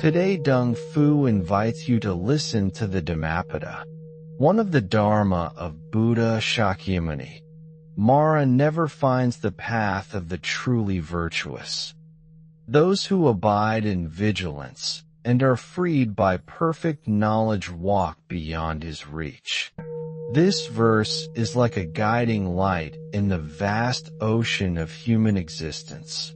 Today Dung Fu invites you to listen to the Dhammapada, one of the Dharma of Buddha Shakyamuni. Mara never finds the path of the truly virtuous. Those who abide in vigilance and are freed by perfect knowledge walk beyond his reach. This verse is like a guiding light in the vast ocean of human existence.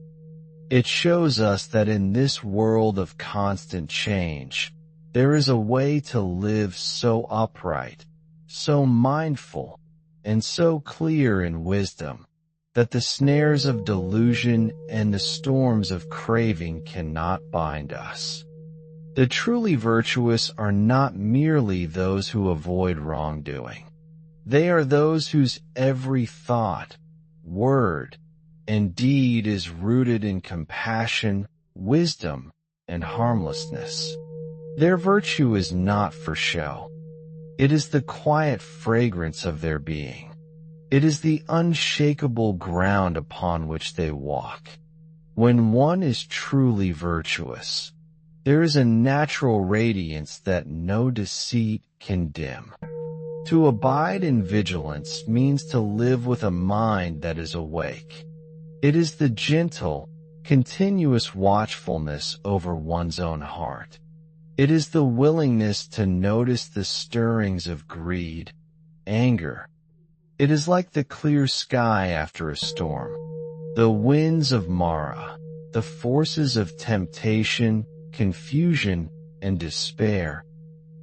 It shows us that in this world of constant change, there is a way to live so upright, so mindful, and so clear in wisdom, that the snares of delusion and the storms of craving cannot bind us. The truly virtuous are not merely those who avoid wrongdoing. They are those whose every thought, word, and deed is rooted in compassion, wisdom, and harmlessness. Their virtue is not for show. It is the quiet fragrance of their being. It is the unshakable ground upon which they walk. When one is truly virtuous, there is a natural radiance that no deceit can dim. To abide in vigilance means to live with a mind that is awake. It is the gentle, continuous watchfulness over one's own heart. It is the willingness to notice the stirrings of greed, anger. It is like the clear sky after a storm. The winds of Mara, the forces of temptation, confusion, and despair,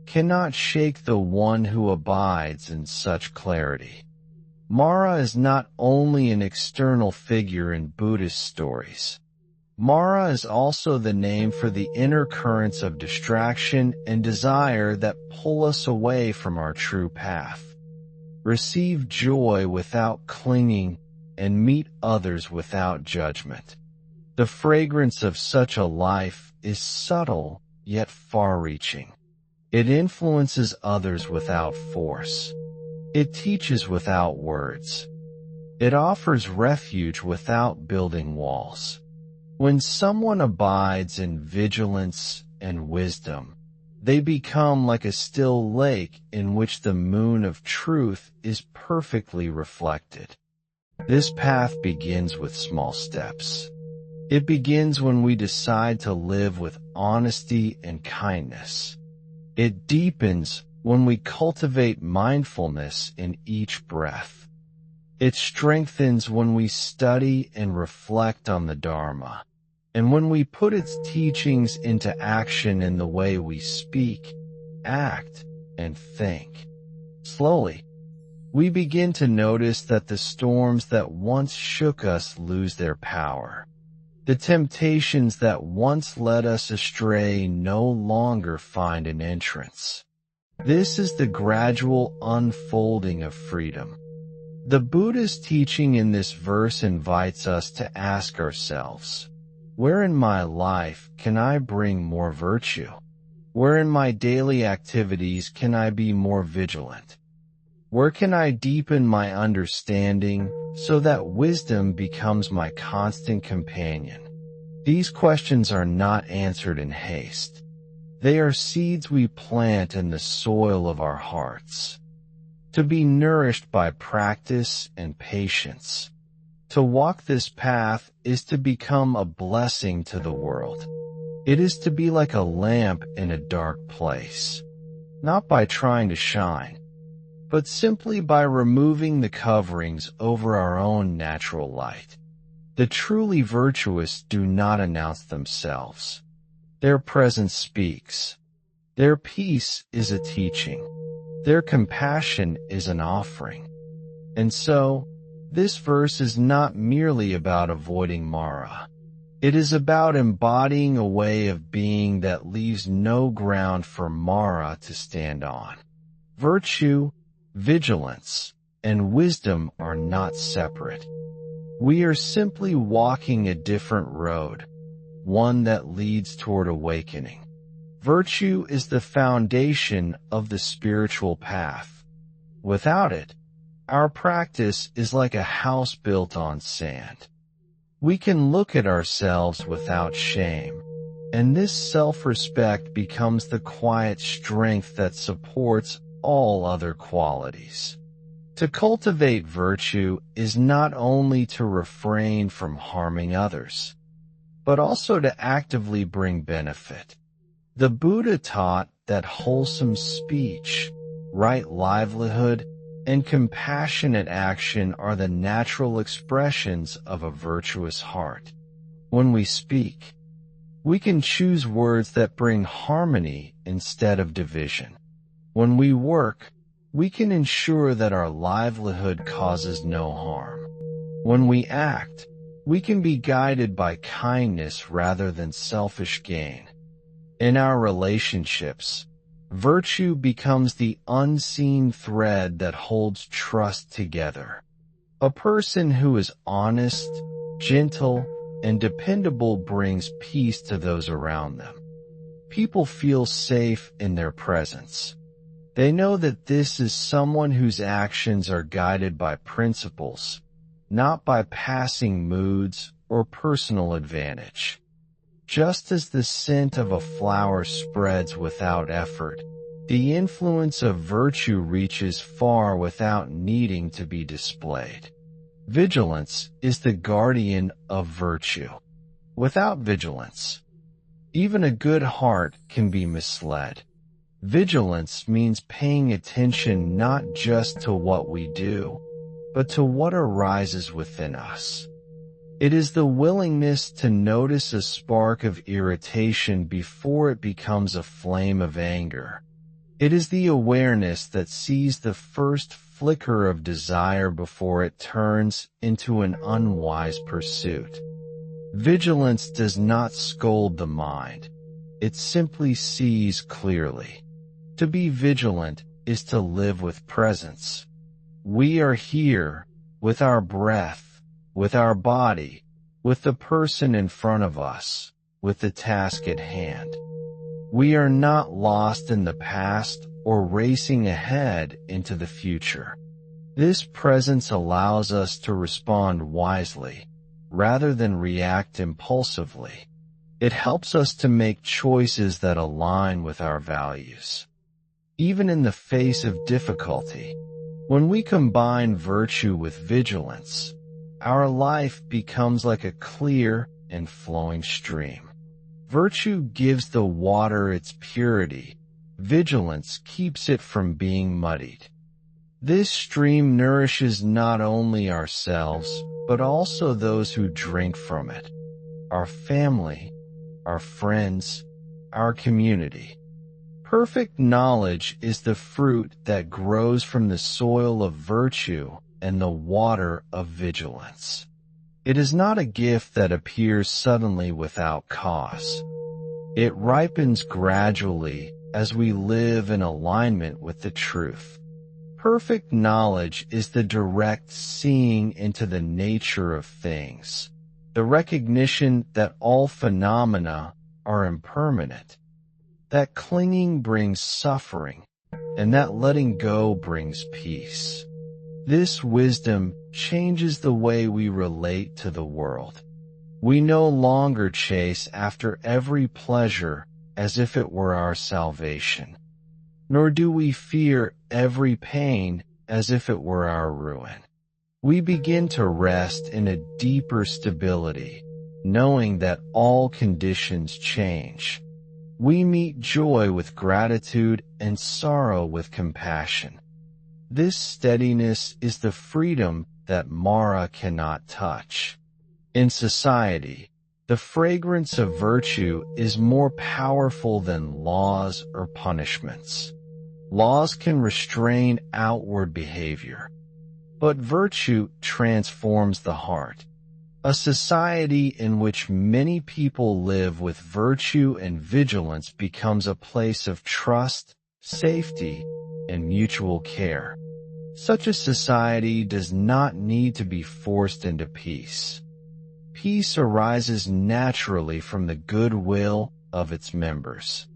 cannot shake the one who abides in such clarity. Mara is not only an external figure in Buddhist stories. Mara is also the name for the inner currents of distraction and desire that pull us away from our true path. Receive joy without clinging and meet others without judgment. The fragrance of such a life is subtle yet far-reaching. It influences others without force. It teaches without words. It offers refuge without building walls. When someone abides in vigilance and wisdom, they become like a still lake in which the moon of truth is perfectly reflected. This path begins with small steps. It begins when we decide to live with honesty and kindness. It deepens when we cultivate mindfulness in each breath. It strengthens when we study and reflect on the Dharma, and when we put its teachings into action in the way we speak, act, and think. Slowly, we begin to notice that the storms that once shook us lose their power. The temptations that once led us astray no longer find an entrance. This is the gradual unfolding of freedom. The Buddha's teaching in this verse invites us to ask ourselves, where in my life can I bring more virtue? Where in my daily activities can I be more vigilant? Where can I deepen my understanding so that wisdom becomes my constant companion? These questions are not answered in haste. They are seeds we plant in the soil of our hearts, to be nourished by practice and patience. To walk this path is to become a blessing to the world. It is to be like a lamp in a dark place, not by trying to shine, but simply by removing the coverings over our own natural light. The truly virtuous do not announce themselves. Their presence speaks. Their peace is a teaching. Their compassion is an offering. And so, this verse is not merely about avoiding Mara. It is about embodying a way of being that leaves no ground for Mara to stand on. Virtue, vigilance, and wisdom are not separate. We are simply walking a different road, one that leads toward awakening. Virtue is the foundation of the spiritual path. Without it, our practice is like a house built on sand. We can look at ourselves without shame, and this self-respect becomes the quiet strength that supports all other qualities. To cultivate virtue is not only to refrain from harming others, but also to actively bring benefit. The Buddha taught that wholesome speech, right livelihood, and compassionate action are the natural expressions of a virtuous heart. When we speak, we can choose words that bring harmony instead of division. When we work, we can ensure that our livelihood causes no harm. When we act, we can be guided by kindness rather than selfish gain. In our relationships, virtue becomes the unseen thread that holds trust together. A person who is honest, gentle, and dependable brings peace to those around them. People feel safe in their presence. They know that this is someone whose actions are guided by principles, not by passing moods or personal advantage. Just as the scent of a flower spreads without effort, the influence of virtue reaches far without needing to be displayed. Vigilance is the guardian of virtue. Without vigilance, even a good heart can be misled. Vigilance means paying attention not just to what we do, but to what arises within us. It is the willingness to notice a spark of irritation before it becomes a flame of anger. It is the awareness that sees the first flicker of desire before it turns into an unwise pursuit. Vigilance does not scold the mind. It simply sees clearly. To be vigilant is to live with presence. We are here, with our breath, with our body, with the person in front of us, with the task at hand. We are not lost in the past or racing ahead into the future. This presence allows us to respond wisely, rather than react impulsively. It helps us to make choices that align with our values. Even in the face of difficulty, when we combine virtue with vigilance, our life becomes like a clear and flowing stream. Virtue gives the water its purity. Vigilance keeps it from being muddied. This stream nourishes not only ourselves, but also those who drink from it, our family, our friends, our community. Perfect knowledge is the fruit that grows from the soil of virtue and the water of vigilance. It is not a gift that appears suddenly without cause. It ripens gradually as we live in alignment with the truth. Perfect knowledge is the direct seeing into the nature of things, the recognition that all phenomena are impermanent, that clinging brings suffering, and that letting go brings peace. This wisdom changes the way we relate to the world. We no longer chase after every pleasure as if it were our salvation, nor do we fear every pain as if it were our ruin. We begin to rest in a deeper stability, knowing that all conditions change. We meet joy with gratitude and sorrow with compassion. This steadiness is the freedom that Mara cannot touch. In society, the fragrance of virtue is more powerful than laws or punishments. Laws can restrain outward behavior, but virtue transforms the heart. A society in which many people live with virtue and vigilance becomes a place of trust, safety, and mutual care. Such a society does not need to be forced into peace. Peace arises naturally from the goodwill of its members.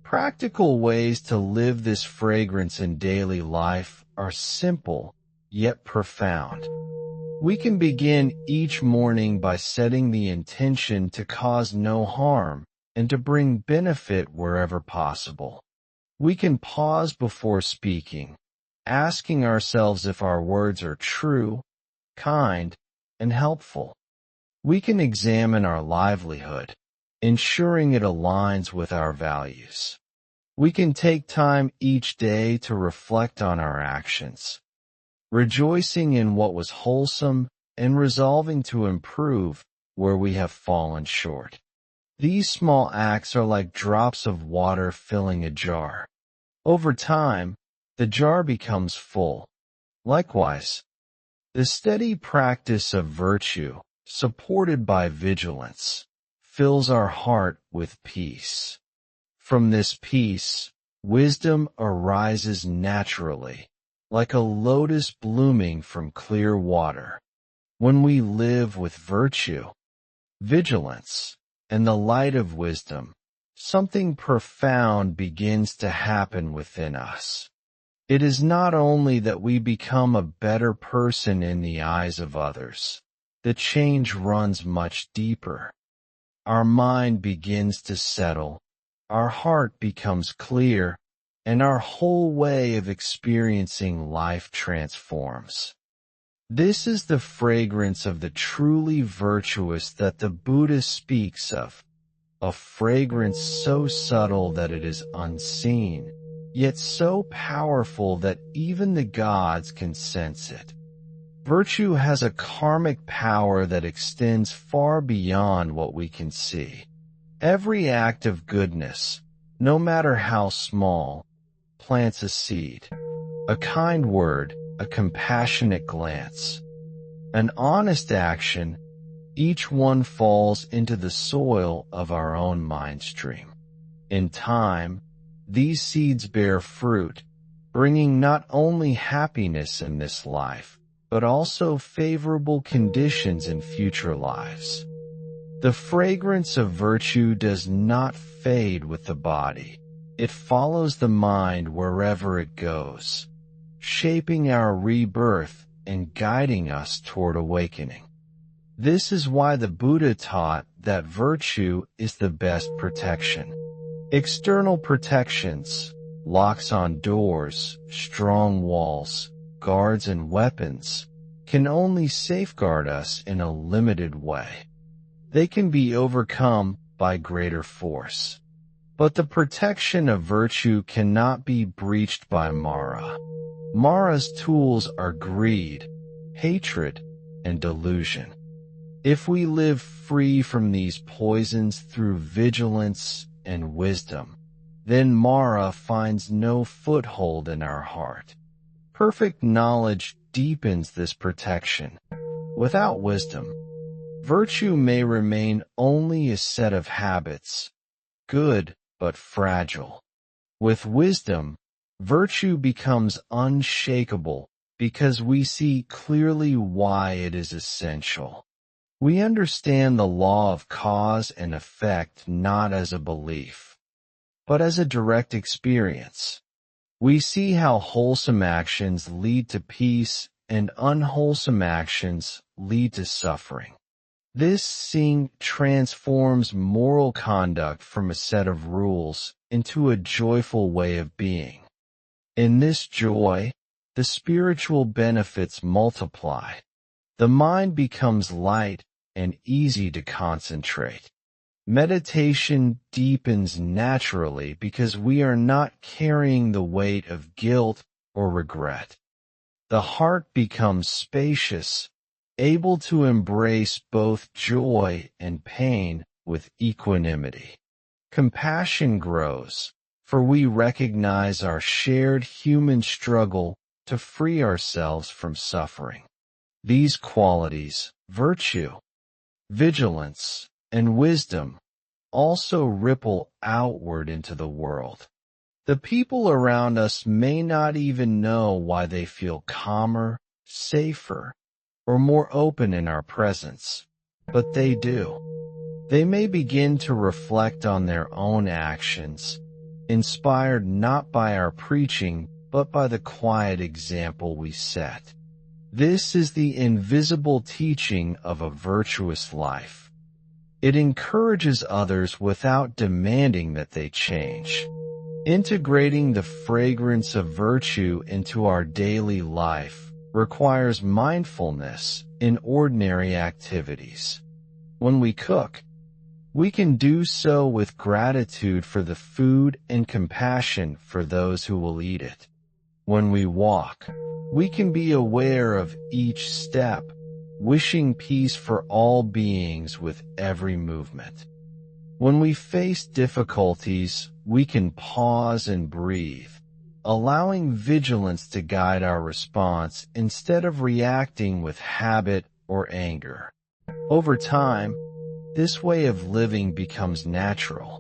Practical ways to live this fragrance in daily life are simple, yet profound. We can begin each morning by setting the intention to cause no harm, and to bring benefit wherever possible. We can pause before speaking, asking ourselves if our words are true, kind, and helpful. We can examine our livelihood, ensuring it aligns with our values. We can take time each day to reflect on our actions, rejoicing in what was wholesome and resolving to improve where we have fallen short. These small acts are like drops of water filling a jar. Over time, the jar becomes full. Likewise, the steady practice of virtue, supported by vigilance, fills our heart with peace. From this peace, wisdom arises naturally, like a lotus blooming from clear water. When we live with virtue, vigilance, and the light of wisdom, something profound begins to happen within us. It is not only that we become a better person in the eyes of others. The change runs much deeper. Our mind begins to settle, our heart becomes clear, and our whole way of experiencing life transforms. This is the fragrance of the truly virtuous that the Buddha speaks of, a fragrance so subtle that it is unseen, yet so powerful that even the gods can sense it. Virtue has a karmic power that extends far beyond what we can see. Every act of goodness, no matter how small, plants a seed. A kind word, a compassionate glance, an honest action, each one falls into the soil of our own mind stream. In time, these seeds bear fruit, bringing not only happiness in this life, but also favorable conditions in future lives. The fragrance of virtue does not fade with the body. It follows the mind wherever it goes, shaping our rebirth and guiding us toward awakening. This is why the Buddha taught that virtue is the best protection. External protections, locks on doors, strong walls, guards and weapons, can only safeguard us in a limited way. They can be overcome by greater force. But the protection of virtue cannot be breached by Mara. Mara's tools are greed, hatred, and delusion. If we live free from these poisons through vigilance and wisdom, then Mara finds no foothold in our heart. Perfect knowledge deepens this protection. Without wisdom, virtue may remain only a set of habits, good but fragile. With wisdom, virtue becomes unshakable because we see clearly why it is essential. We understand the law of cause and effect not as a belief, but as a direct experience. We see how wholesome actions lead to peace and unwholesome actions lead to suffering. This seeing transforms moral conduct from a set of rules into a joyful way of being. In this joy, the spiritual benefits multiply. The mind becomes light and easy to concentrate. Meditation deepens naturally because we are not carrying the weight of guilt or regret. The heart becomes spacious, able to embrace both joy and pain with equanimity. Compassion grows, for we recognize our shared human struggle to free ourselves from suffering. These qualities, virtue, vigilance, and wisdom, also ripple outward into the world. The people around us may not even know why they feel calmer, safer, or more open in our presence, but they do. They may begin to reflect on their own actions, inspired not by our preaching, but by the quiet example we set. This is the invisible teaching of a virtuous life. It encourages others without demanding that they change. Integrating the fragrance of virtue into our daily life requires mindfulness in ordinary activities. When we cook, we can do so with gratitude for the food and compassion for those who will eat it. When we walk, we can be aware of each step, wishing peace for all beings with every movement. When we face difficulties, we can pause and breathe, allowing vigilance to guide our response instead of reacting with habit or anger. Over time, this way of living becomes natural.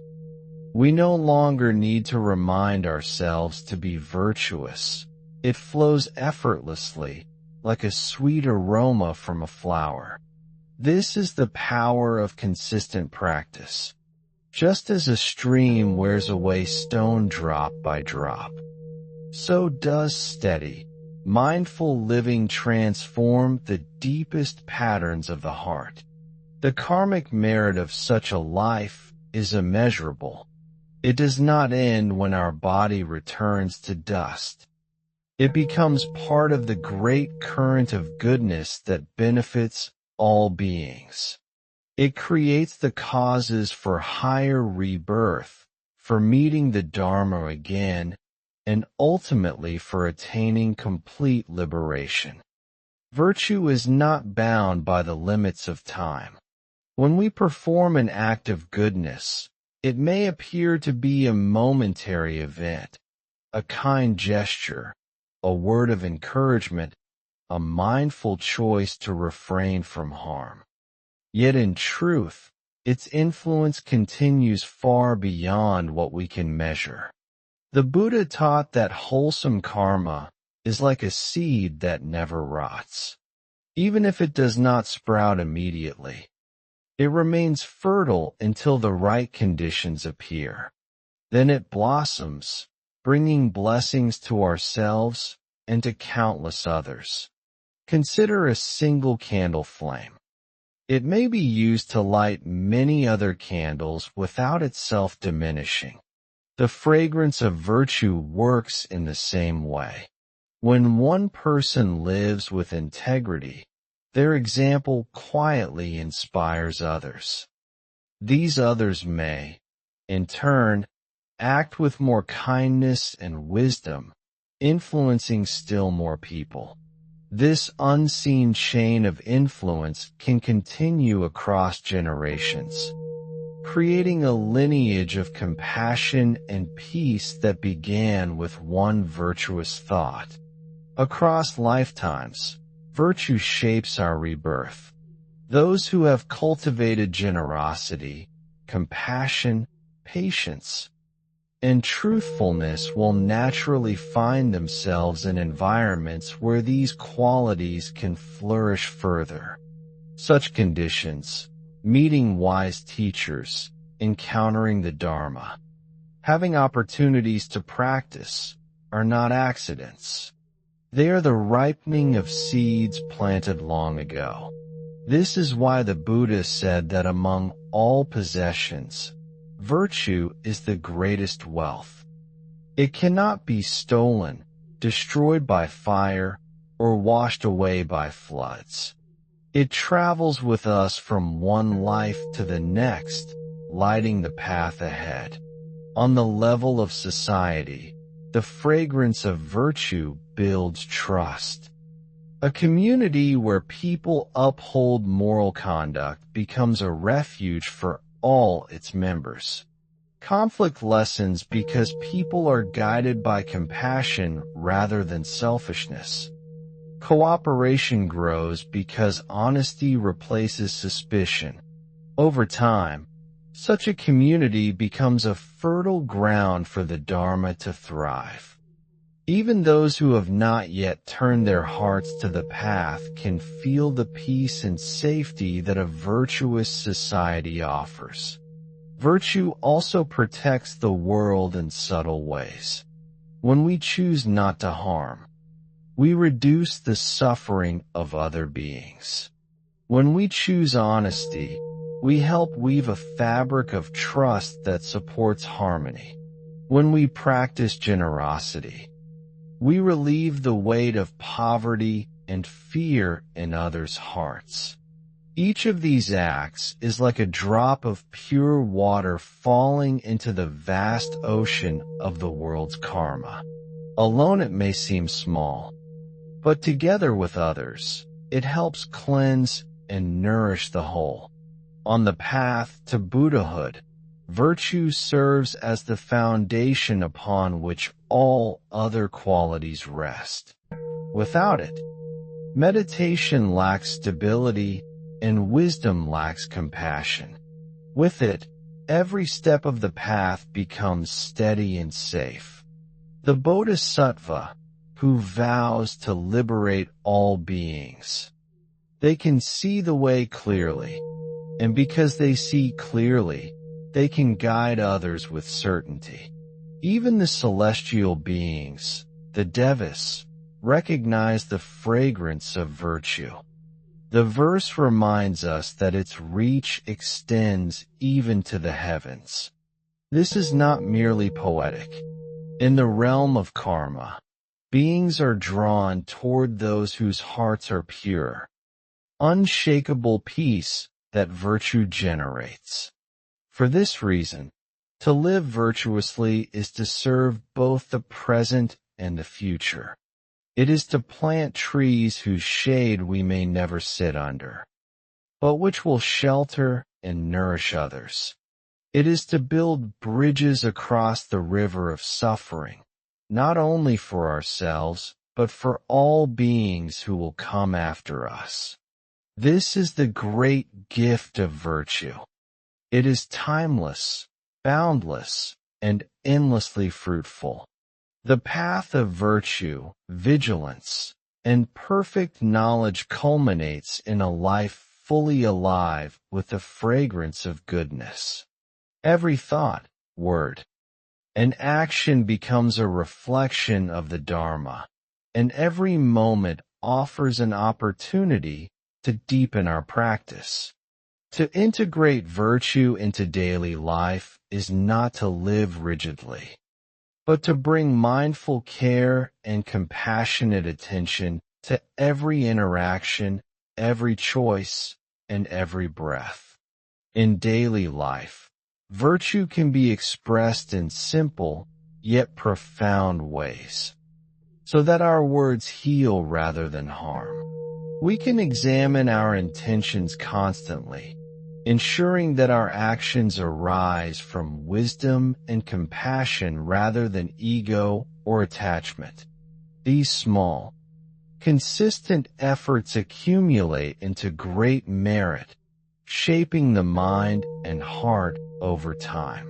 We no longer need to remind ourselves to be virtuous. It flows effortlessly, like a sweet aroma from a flower. This is the power of consistent practice. Just as a stream wears away stone drop by drop, so does steady, mindful living transform the deepest patterns of the heart. The karmic merit of such a life is immeasurable. It does not end when our body returns to dust. It becomes part of the great current of goodness that benefits all beings. It creates the causes for higher rebirth, for meeting the Dharma again, and ultimately for attaining complete liberation. Virtue is not bound by the limits of time. When we perform an act of goodness, it may appear to be a momentary event, a kind gesture, a word of encouragement, a mindful choice to refrain from harm. Yet in truth, its influence continues far beyond what we can measure. The Buddha taught that wholesome karma is like a seed that never rots. Even if it does not sprout immediately, it remains fertile until the right conditions appear. Then it blossoms, bringing blessings to ourselves and to countless others. Consider a single candle flame. It may be used to light many other candles without itself diminishing. The fragrance of virtue works in the same way. When one person lives with integrity, their example quietly inspires others. These others may, in turn, act with more kindness and wisdom, influencing still more people. This unseen chain of influence can continue across generations, creating a lineage of compassion and peace that began with one virtuous thought. Across lifetimes, virtue shapes our rebirth. Those who have cultivated generosity, compassion, patience, and truthfulness will naturally find themselves in environments where these qualities can flourish further. Such conditions, meeting wise teachers, encountering the Dharma, having opportunities to practice, are not accidents. They are the ripening of seeds planted long ago. This is why the Buddha said that among all possessions, virtue is the greatest wealth. It cannot be stolen, destroyed by fire, or washed away by floods. It travels with us from one life to the next, lighting the path ahead. On the level of society, the fragrance of virtue builds trust. A community where people uphold moral conduct becomes a refuge for all its members. Conflict lessens because people are guided by compassion rather than selfishness. Cooperation grows because honesty replaces suspicion. Over time, such a community becomes a fertile ground for the Dharma to thrive. Even those who have not yet turned their hearts to the path can feel the peace and safety that a virtuous society offers. Virtue also protects the world in subtle ways. When we choose not to harm, we reduce the suffering of other beings. When we choose honesty, We help weave a fabric of trust that supports harmony. When we practice generosity, we relieve the weight of poverty and fear in others' hearts. Each of these acts is like a drop of pure water falling into the vast ocean of the world's karma. Alone it may seem small, but together with others, it helps cleanse and nourish the whole. On the path to Buddhahood, virtue serves as the foundation upon which all other qualities rest. Without it, meditation lacks stability and wisdom lacks compassion. With it, every step of the path becomes steady and safe. The Bodhisattva, who vows to liberate all beings. They can see the way clearly, and because they see clearly, they can guide others with certainty. Even the celestial beings, the devas, recognize the fragrance of virtue. The verse reminds us that its reach extends even to the heavens. This is not merely poetic. In the realm of karma, beings are drawn toward those whose hearts are pure. Unshakable peace that virtue generates. For this reason, to live virtuously is to serve both the present and the future. It is to plant trees whose shade we may never sit under, but which will shelter and nourish others. It is to build bridges across the river of suffering, not only for ourselves, but for all beings who will come after us. This is the great gift of virtue. It is timeless, boundless, and endlessly fruitful. The path of virtue, vigilance, and perfect knowledge culminates in a life fully alive with the fragrance of goodness. Every thought, word, and action becomes a reflection of the Dharma, and every moment offers an opportunity to deepen our practice. To integrate virtue into daily life is not to live rigidly, but to bring mindful care and compassionate attention to every interaction, every choice, and every breath. In daily life, virtue can be expressed in simple yet profound ways, so that our words heal rather than harm. We can examine our intentions constantly, ensuring that our actions arise from wisdom and compassion rather than ego or attachment. These small, consistent efforts accumulate into great merit, shaping the mind and heart over time.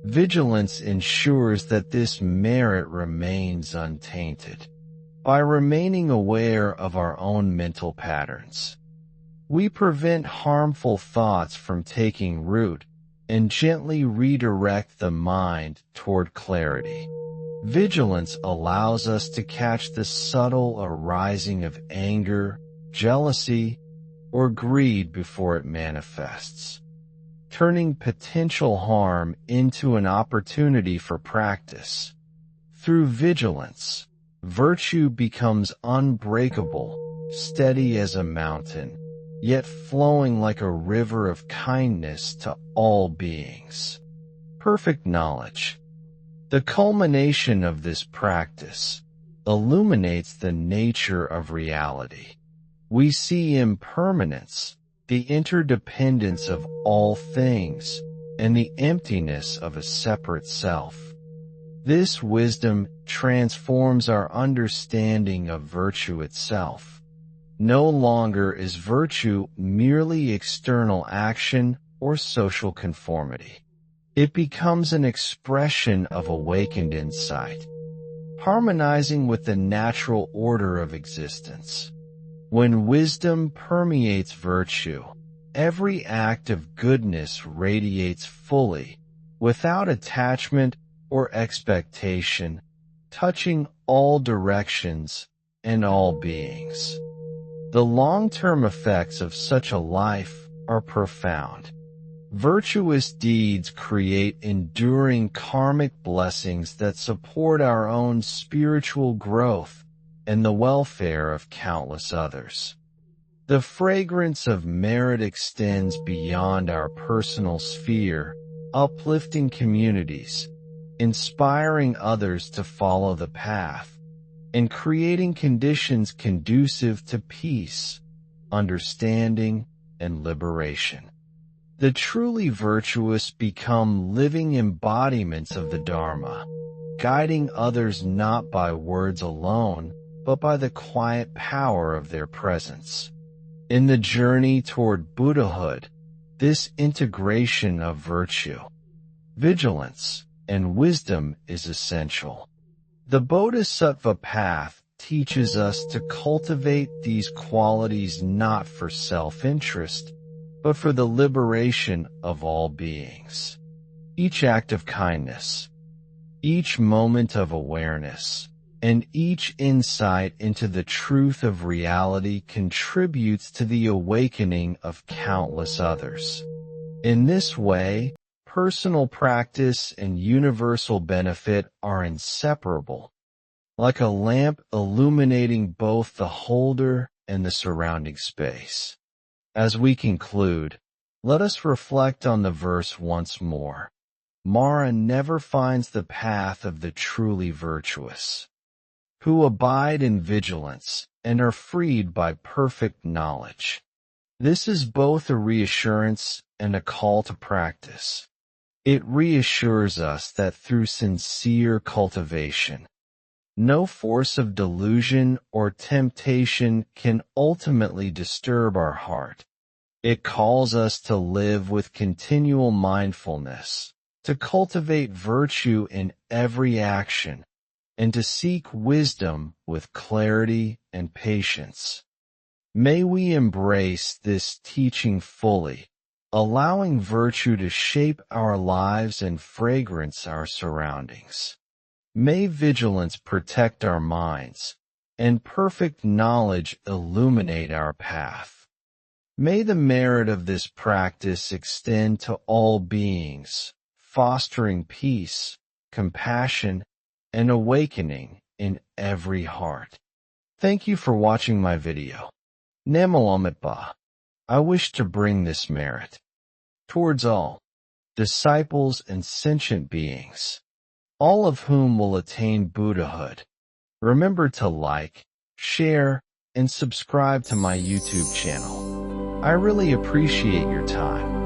Vigilance ensures that this merit remains untainted. By remaining aware of our own mental patterns, we prevent harmful thoughts from taking root and gently redirect the mind toward clarity. Vigilance allows us to catch the subtle arising of anger, jealousy, or greed before it manifests, turning potential harm into an opportunity for practice. Through vigilance, virtue becomes unbreakable, steady as a mountain, yet flowing like a river of kindness to all beings. Perfect knowledge, the culmination of this practice, illuminates the nature of reality. We see impermanence, the interdependence of all things, and the emptiness of a separate self. This wisdom transforms our understanding of virtue itself. No longer is virtue merely external action or social conformity. It becomes an expression of awakened insight, harmonizing with the natural order of existence. When wisdom permeates virtue, every act of goodness radiates fully, without attachment or expectation, touching all directions and all beings. The long-term effects of such a life are profound. Virtuous deeds create enduring karmic blessings that support our own spiritual growth and the welfare of countless others. The fragrance of merit extends beyond our personal sphere, uplifting communities, inspiring others to follow the path, and creating conditions conducive to peace, understanding, and liberation. The truly virtuous become living embodiments of the Dharma, guiding others not by words alone, but by the quiet power of their presence. In the journey toward Buddhahood, this integration of virtue, vigilance, and wisdom is essential. The Bodhisattva path teaches us to cultivate these qualities not for self-interest, but for the liberation of all beings. Each act of kindness, each moment of awareness, and each insight into the truth of reality contributes to the awakening of countless others. In this way, personal practice and universal benefit are inseparable, like a lamp illuminating both the holder and the surrounding space. As we conclude, let us reflect on the verse once more. Mara never finds the path of the truly virtuous, who abide in vigilance and are freed by perfect knowledge. This is both a reassurance and a call to practice. It reassures us that through sincere cultivation, no force of delusion or temptation can ultimately disturb our heart. It calls us to live with continual mindfulness, to cultivate virtue in every action, and to seek wisdom with clarity and patience. May we embrace this teaching fully, allowing virtue to shape our lives and fragrance our surroundings. May vigilance protect our minds, and perfect knowledge illuminate our path. May the merit of this practice extend to all beings, fostering peace, compassion, and awakening in every heart. Thank you for watching my video. Namalamet Ba. I wish to bring this merit towards all disciples and sentient beings, all of whom will attain Buddhahood. Remember to like, share, and subscribe to my YouTube channel. I really appreciate your time.